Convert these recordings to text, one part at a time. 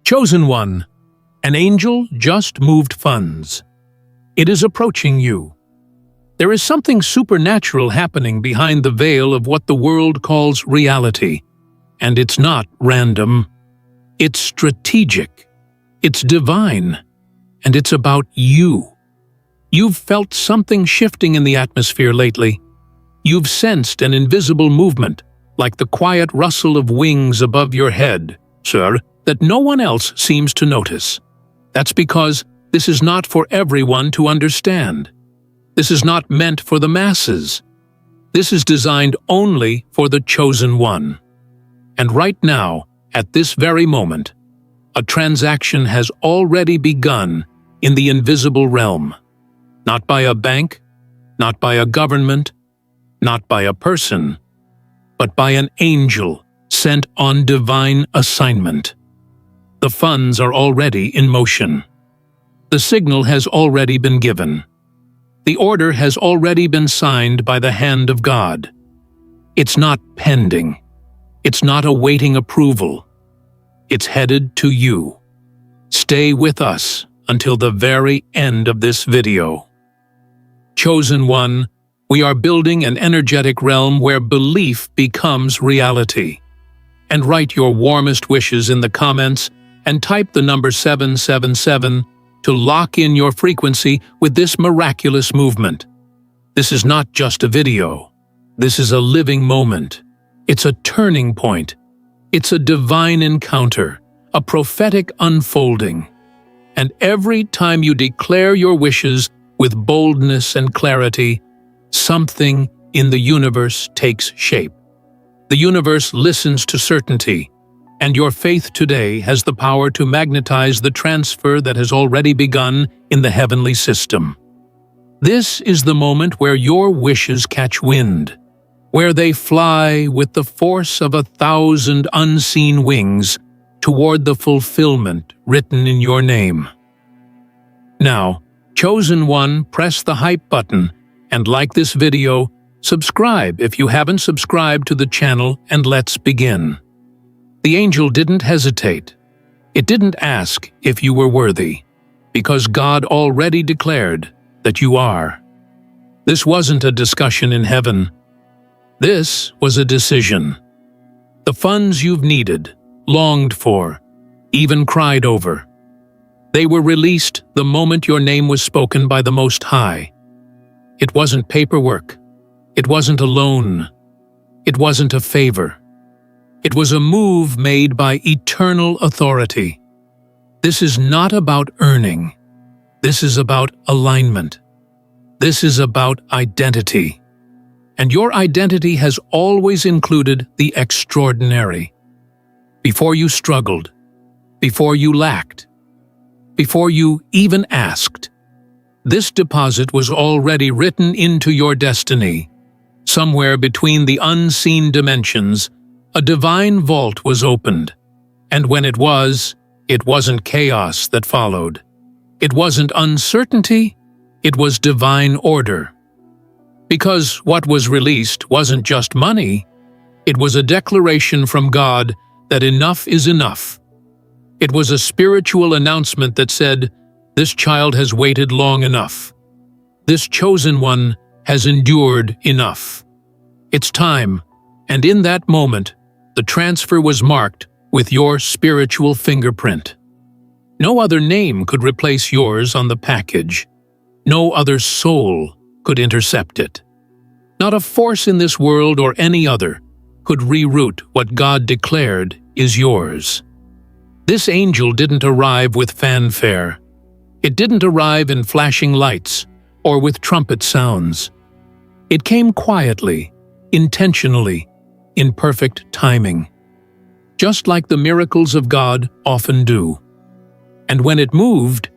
Chosen one, an angel just moved funds. It is approaching you. There is something supernatural happening behind the veil of what the world calls reality. And it's not random. It's strategic. It's divine. And it's about you. You've felt something shifting in the atmosphere lately. You've sensed an invisible movement, like the quiet rustle of wings above your head, sir, that no one else seems to notice. That's because this is not for everyone to understand. This is not meant for the masses. This is designed only for the chosen one. And right now, at this very moment, a transaction has already begun in the invisible realm. Not by a bank, not by a government, not by a person, but by an angel sent on divine assignment. The funds are already in motion. The signal has already been given. The order has already been signed by the hand of God. It's not pending. It's not awaiting approval. It's headed to you. Stay with us until the very end of this video. Chosen one, we are building an energetic realm where belief becomes reality. And write your warmest wishes in the comments and type the number 777 to lock in your frequency with this miraculous movement. This is not just a video. This is a living moment. It's a turning point. It's a divine encounter, a prophetic unfolding. And every time you declare your wishes with boldness and clarity, something in the universe takes shape. The universe listens to certainty, and your faith today has the power to magnetize the transfer that has already begun in the heavenly system. This is the moment where your wishes catch wind, where they fly with the force of 1,000 unseen wings toward the fulfillment written in your name. Now, chosen one, press the hype button and like this video, subscribe if you haven't subscribed to the channel, and let's begin. The angel didn't hesitate. It didn't ask if you were worthy, because God already declared that you are. This wasn't a discussion in heaven. This was a decision. The funds you've needed, longed for, even cried over. They were released the moment your name was spoken by the Most High. It wasn't paperwork. It wasn't a loan. It wasn't a favor. It was a move made by eternal authority. This is not about earning. This is about alignment. This is about identity. And your identity has always included the extraordinary. Before you struggled, before you lacked, before you even asked, this deposit was already written into your destiny. Somewhere between the unseen dimensions, a divine vault was opened. And when it wasn't chaos that followed. It wasn't uncertainty, it was divine order. Because what was released wasn't just money, it was a declaration from God that enough is enough. It was a spiritual announcement that said, this child has waited long enough. This chosen one has endured enough. It's time, and in that moment, the transfer was marked with your spiritual fingerprint. No other name could replace yours on the package. No other soul could intercept it. Not a force in this world or any other could reroute what God declared is yours. This angel didn't arrive with fanfare. It didn't arrive in flashing lights or with trumpet sounds. It came quietly, intentionally, in perfect timing, just like the miracles of God often do. And when it moved,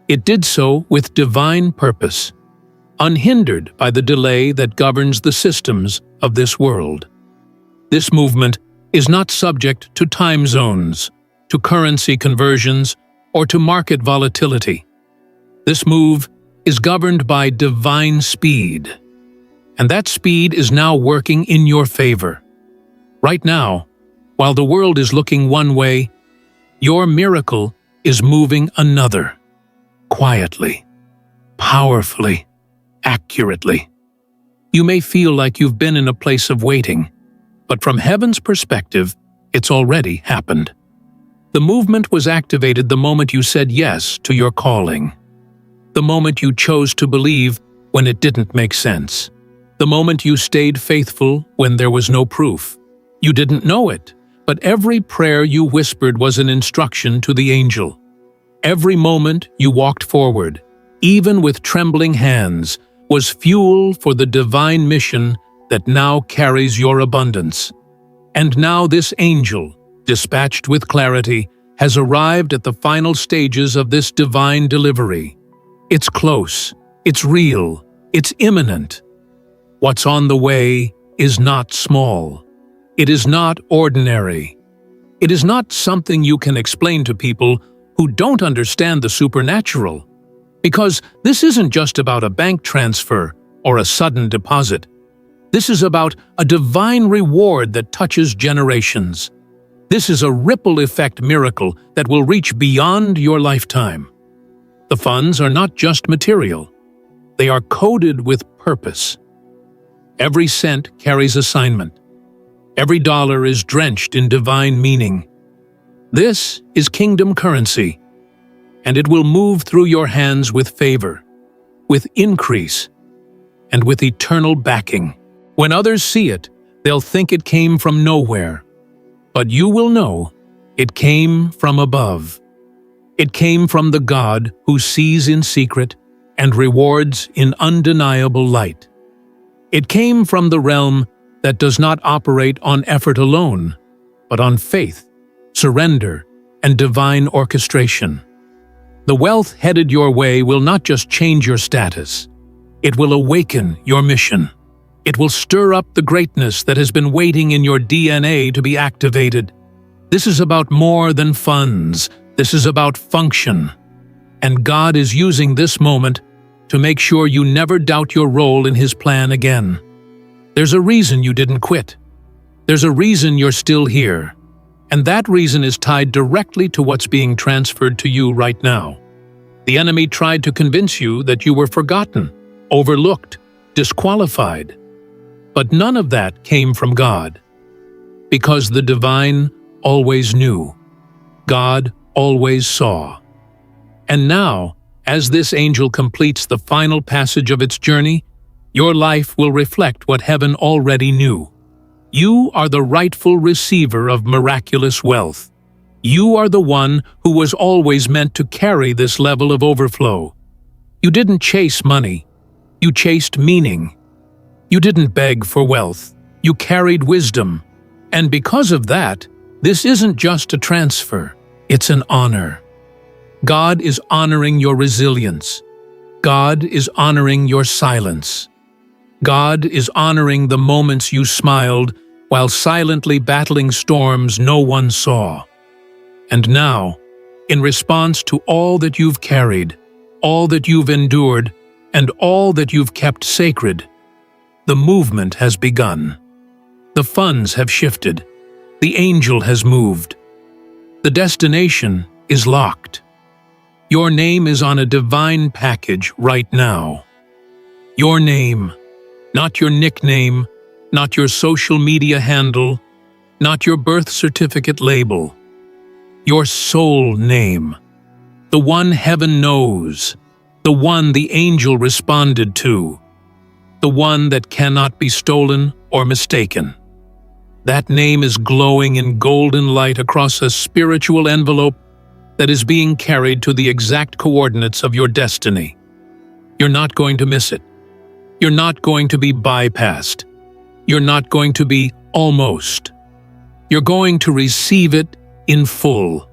it did so with divine purpose, unhindered by the delay that governs the systems of this world. This movement is not subject to time zones, to currency conversions, or to market volatility. This move is governed by divine speed, and that speed is now working in your favor. Right now, while the world is looking one way, Your miracle is moving another, quietly, powerfully, accurately. You may feel like you've been in a place of waiting, but from heaven's perspective, it's already happened. The movement was activated the moment you said yes to your calling. The moment you chose to believe when it didn't make sense. The moment you stayed faithful when there was no proof. You didn't know it, but every prayer you whispered was an instruction to the angel. Every moment you walked forward, even with trembling hands, was fuel for the divine mission that now carries your abundance. And now this angel, dispatched with clarity, has arrived at the final stages of this divine delivery. It's close, it's real, it's imminent. What's on the way is not small. It is not ordinary. It is not something you can explain to people who don't understand the supernatural. Because this isn't just about a bank transfer or a sudden deposit. This is about a divine reward that touches generations. This is a ripple effect miracle that will reach beyond your lifetime. The funds are not just material. They are coded with purpose. Every cent carries assignment. Every dollar is drenched in divine meaning. This is kingdom currency, and it will move through your hands with favor, with increase, and with eternal backing. When others see it, they'll think it came from nowhere. But you will know it came from above. It came from the God who sees in secret and rewards in undeniable light. It came from the realm that does not operate on effort alone, but on faith, surrender, and divine orchestration. The wealth headed your way will not just change your status. It will awaken your mission. It will stir up the greatness that has been waiting in your DNA to be activated. This is about more than funds. This is about function. And God is using this moment to make sure you never doubt your role in His plan again. There's a reason you didn't quit. There's a reason you're still here. And that reason is tied directly to what's being transferred to you right now. The enemy tried to convince you that you were forgotten, overlooked, disqualified. But none of that came from God. Because the divine always knew. God always saw. And now, as this angel completes the final passage of its journey, your life will reflect what heaven already knew. You are the rightful receiver of miraculous wealth. You are the one who was always meant to carry this level of overflow. You didn't chase money. You chased meaning. You didn't beg for wealth. You carried wisdom. And because of that, this isn't just a transfer. It's an honor. God is honoring your resilience. God is honoring your silence. God is honoring the moments you smiled while silently battling storms no one saw. And now, in response to all that you've carried, all that you've endured, and all that you've kept sacred, the movement has begun. The funds have shifted. The angel has moved. The destination is locked. Your name is on a divine package right now. Your name, not your nickname, not your social media handle, not your birth certificate label. Your soul name, the one heaven knows, the one the angel responded to, the one that cannot be stolen or mistaken. That name is glowing in golden light across a spiritual envelope that is being carried to the exact coordinates of your destiny. You're not going to miss it. You're not going to be bypassed. You're not going to be almost. You're going to receive it in full,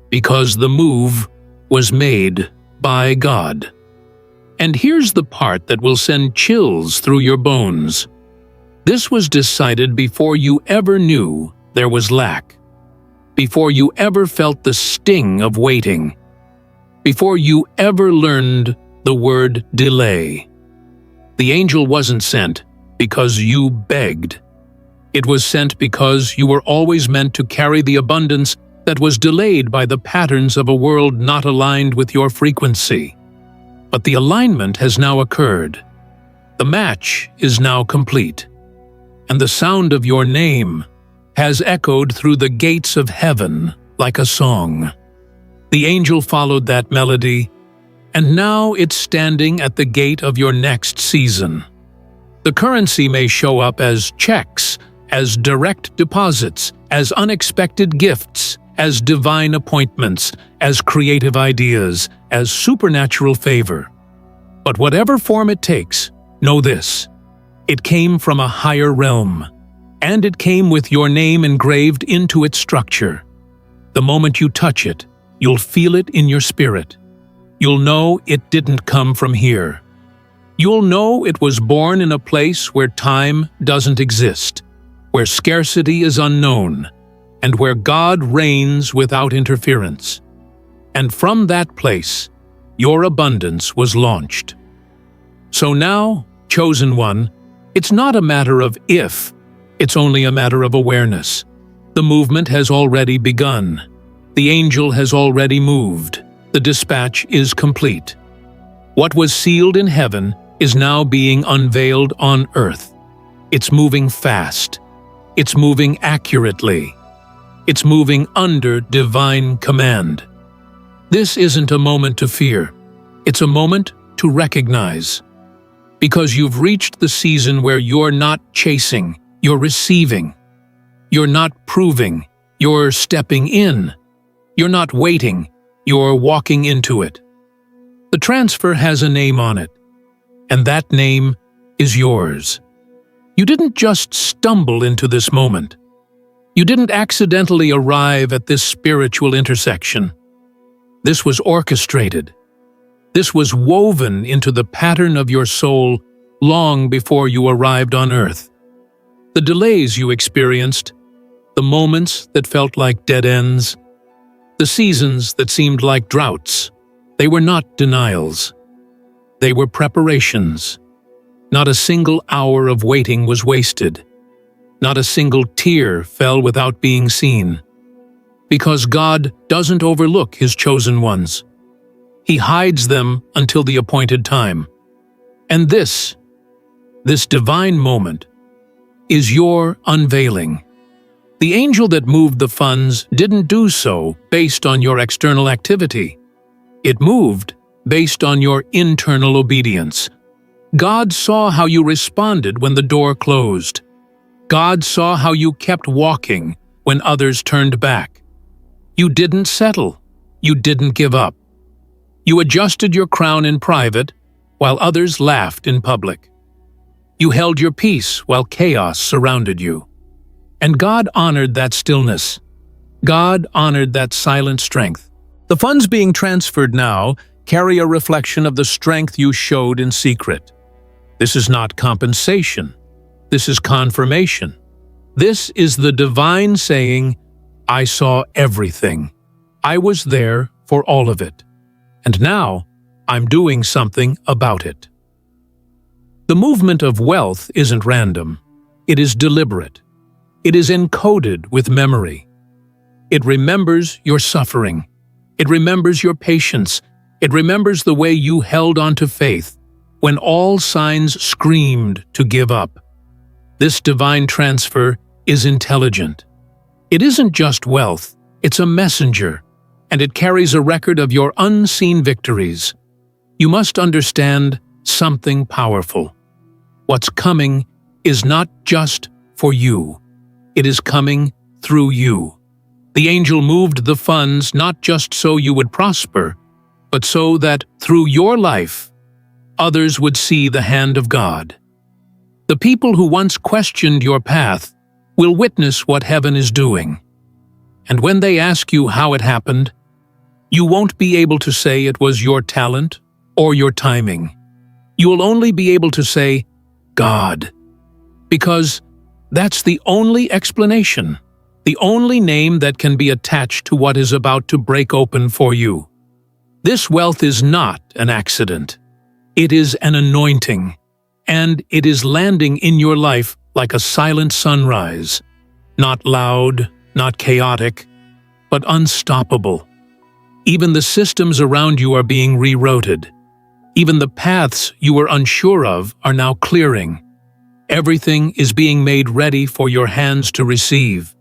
because the move was made by God. And here's the part that will send chills through your bones. This was decided before you ever knew there was lack, before you ever felt the sting of waiting, before you ever learned the word delay. The angel wasn't sent because you begged. It was sent because you were always meant to carry the abundance that was delayed by the patterns of a world not aligned with your frequency. But the alignment has now occurred. The match is now complete, and the sound of your name has echoed through the gates of heaven like a song. The angel followed that melody, and now it's standing at the gate of your next season. The currency may show up as checks, as direct deposits, as unexpected gifts, as divine appointments, as creative ideas, as supernatural favor. But whatever form it takes, know this: it came from a higher realm, and it came with your name engraved into its structure. The moment you touch it, you'll feel it in your spirit. You'll know it didn't come from here. You'll know it was born in a place where time doesn't exist, where scarcity is unknown, and where God reigns without interference. And from that place, your abundance was launched. So now, chosen one, it's not a matter of if, it's only a matter of awareness. The movement has already begun. The angel has already moved. The dispatch is complete. What was sealed in heaven is now being unveiled on earth. It's moving fast. It's moving accurately. It's moving under divine command. This isn't a moment to fear. It's a moment to recognize. Because you've reached the season where you're not chasing, you're receiving. You're not proving, you're stepping in. You're not waiting, you're walking into it. The transfer has a name on it, and that name is yours. You didn't just stumble into this moment. You didn't accidentally arrive at this spiritual intersection. This was orchestrated. This was woven into the pattern of your soul long before you arrived on earth. The delays you experienced, the moments that felt like dead ends, the seasons that seemed like droughts, they were not denials. They were preparations. Not a single hour of waiting was wasted. Not a single tear fell without being seen. Because God doesn't overlook His chosen ones. He hides them until the appointed time. And this divine moment, is your unveiling. The angel that moved the funds didn't do so based on your external activity. It moved based on your internal obedience. God saw how you responded when the door closed. God saw how you kept walking when others turned back. You didn't settle. You didn't give up. You adjusted your crown in private while others laughed in public. You held your peace while chaos surrounded you. And God honored that stillness. God honored that silent strength. The funds being transferred now carry a reflection of the strength you showed in secret. This is not compensation. This is confirmation. This is the divine saying, I saw everything. I was there for all of it. And now, I'm doing something about it. The movement of wealth isn't random. It is deliberate. It is encoded with memory. It remembers your suffering. It remembers your patience. It remembers the way you held on to faith when all signs screamed to give up. This divine transfer is intelligent. It isn't just wealth, it's a messenger, and it carries a record of your unseen victories. You must understand something powerful. What's coming is not just for you. It is coming through you. The angel moved the funds not just so you would prosper, but so that through your life, others would see the hand of God. The people who once questioned your path will witness what heaven is doing. And when they ask you how it happened, you won't be able to say it was your talent or your timing. You will only be able to say, God, because that's the only explanation, the only name that can be attached to what is about to break open for you. This wealth is not an accident. It is an anointing, and it is landing in your life like a silent sunrise, not loud, not chaotic, but unstoppable. Even the systems around you are being rerouted. Even the paths you were unsure of are now clearing. Everything is being made ready for your hands to receive.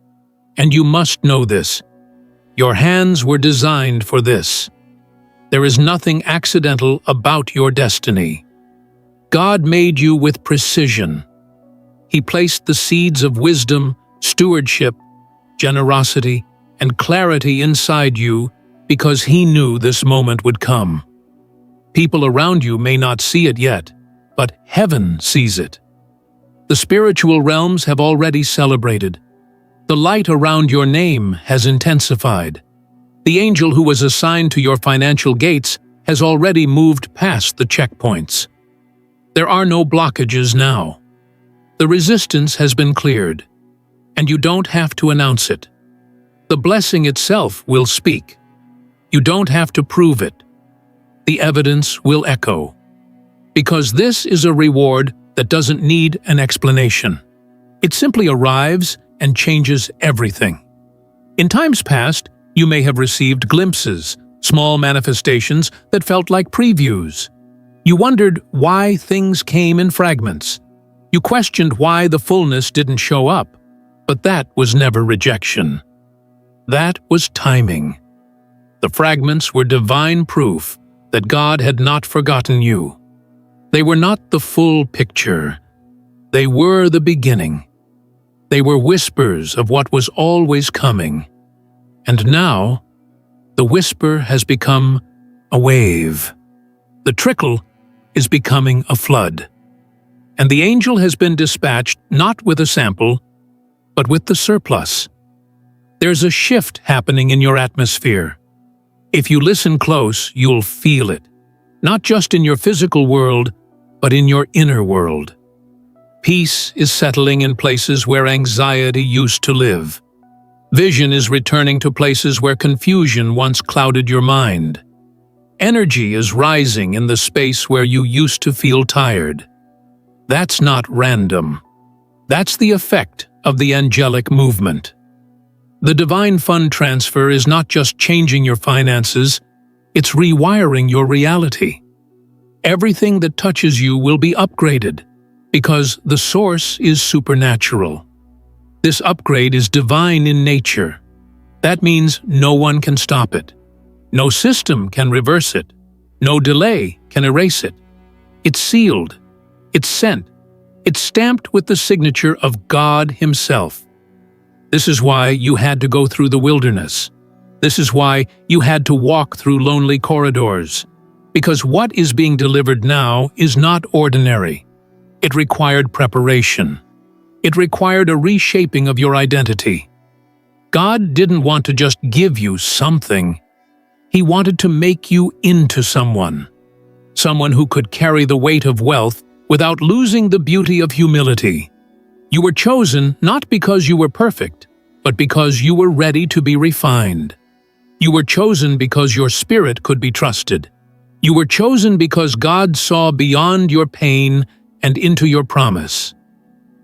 And you must know this. Your hands were designed for this. There is nothing accidental about your destiny. God made you with precision. He placed the seeds of wisdom, stewardship, generosity, and clarity inside you because He knew this moment would come. People around you may not see it yet, but heaven sees it. The spiritual realms have already celebrated. The light around your name has intensified. The angel who was assigned to your financial gates has already moved past the checkpoints. There are no blockages now. The resistance has been cleared, and you don't have to announce it. The blessing itself will speak. You don't have to prove it. The evidence will echo. Because this is a reward that doesn't need an explanation. It simply arrives and changes everything. In times past, you may have received glimpses, small manifestations that felt like previews. You wondered why things came in fragments. You questioned why the fullness didn't show up, but that was never rejection. That was timing. The fragments were divine proof that God had not forgotten you. They were not the full picture. They were the beginning. They were whispers of what was always coming. And now, the whisper has become a wave. The trickle is becoming a flood. And the angel has been dispatched not with a sample, but with the surplus. There's a shift happening in your atmosphere. If you listen close, you'll feel it. Not just in your physical world, but in your inner world. Peace is settling in places where anxiety used to live. Vision is returning to places where confusion once clouded your mind. Energy is rising in the space where you used to feel tired. That's not random. That's the effect of the angelic movement. The divine fund transfer is not just changing your finances, it's rewiring your reality. Everything that touches you will be upgraded, because the source is supernatural. This upgrade is divine in nature. That means no one can stop it. No system can reverse it. No delay can erase it. It's sealed. It's sent. It's stamped with the signature of God Himself. This is why you had to go through the wilderness. This is why you had to walk through lonely corridors. Because what is being delivered now is not ordinary. It required preparation. It required a reshaping of your identity. God didn't want to just give you something. He wanted to make you into someone. Someone who could carry the weight of wealth without losing the beauty of humility. You were chosen not because you were perfect, but because you were ready to be refined. You were chosen because your spirit could be trusted. You were chosen because God saw beyond your pain and into your promise.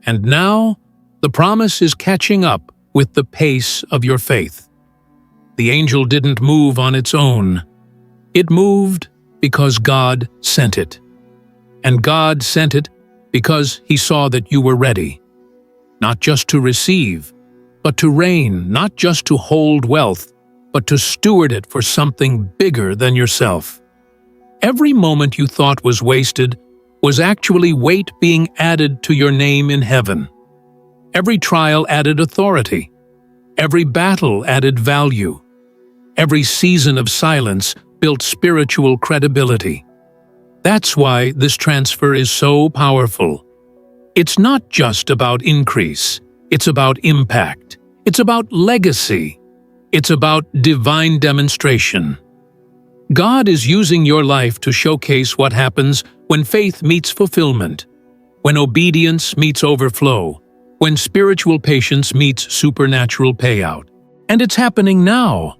And now, the promise is catching up with the pace of your faith. The angel didn't move on its own. It moved because God sent it. And God sent it because He saw that you were ready. Not just to receive, but to reign, not just to hold wealth, but to steward it for something bigger than yourself. Every moment you thought was wasted was actually weight being added to your name in heaven. Every trial added authority. Every battle added value. Every season of silence built spiritual credibility. That's why this transfer is so powerful. It's not just about increase. It's about impact. It's about legacy. It's about divine demonstration. God is using your life to showcase what happens when faith meets fulfillment, when obedience meets overflow, when spiritual patience meets supernatural payout. And it's happening now.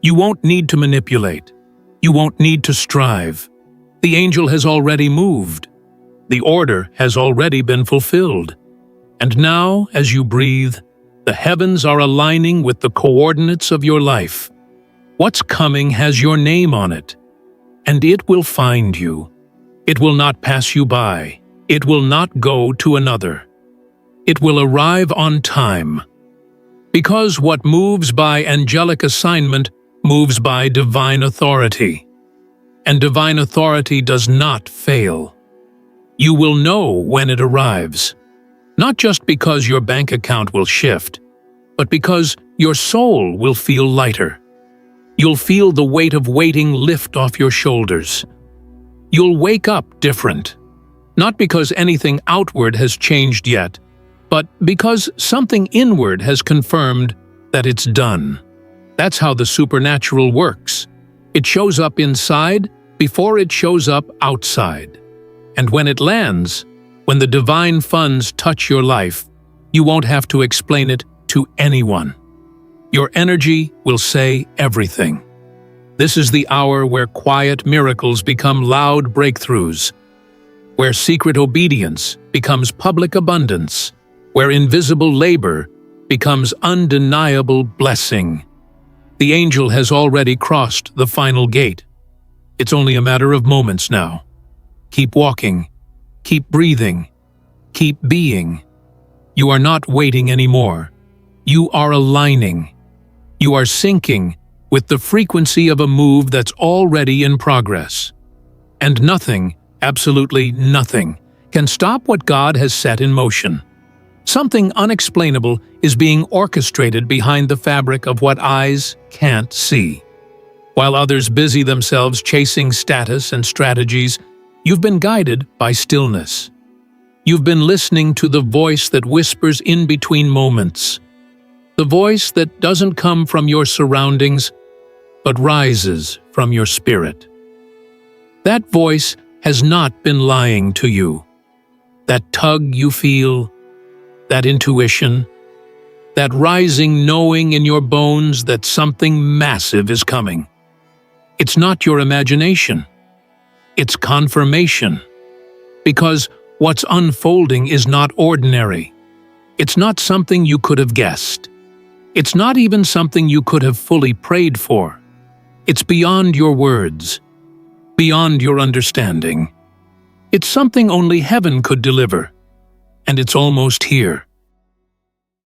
You won't need to manipulate. You won't need to strive. The angel has already moved. The order has already been fulfilled. And now, as you breathe, The heavens are aligning with the coordinates of your life. What's coming has your name on it, and it will find you. It will not pass you by. It will not go to another. It will arrive on time. Because what moves by angelic assignment moves by divine authority. And divine authority does not fail. You will know when it arrives. Not just because your bank account will shift, but because your soul will feel lighter. You'll feel the weight of waiting lift off your shoulders. You'll wake up different. Not because anything outward has changed yet, but because something inward has confirmed that it's done. That's how the supernatural works. It shows up inside before it shows up outside. And when it lands, when the divine funds touch your life, you won't have to explain it to anyone. Your energy will say everything. This is the hour where quiet miracles become loud breakthroughs, where secret obedience becomes public abundance, where invisible labor becomes undeniable blessing. The angel has already crossed the final gate. It's only a matter of moments now. Keep walking, keep breathing, keep being. You are not waiting anymore. You are aligning. You are syncing with the frequency of a move that's already in progress. And nothing, absolutely nothing, can stop what God has set in motion. Something unexplainable is being orchestrated behind the fabric of what eyes can't see. While others busy themselves chasing status and strategies, you've been guided by stillness. You've been listening to the voice that whispers in between moments. The voice that doesn't come from your surroundings, but rises from your spirit. That voice has not been lying to you. That tug you feel, that intuition, that rising knowing in your bones that something massive is coming. It's not your imagination. It's confirmation. Because what's unfolding is not ordinary. It's not something you could have guessed. It's not even something you could have fully prayed for. It's beyond your words, beyond your understanding. It's something only heaven could deliver, and it's almost here.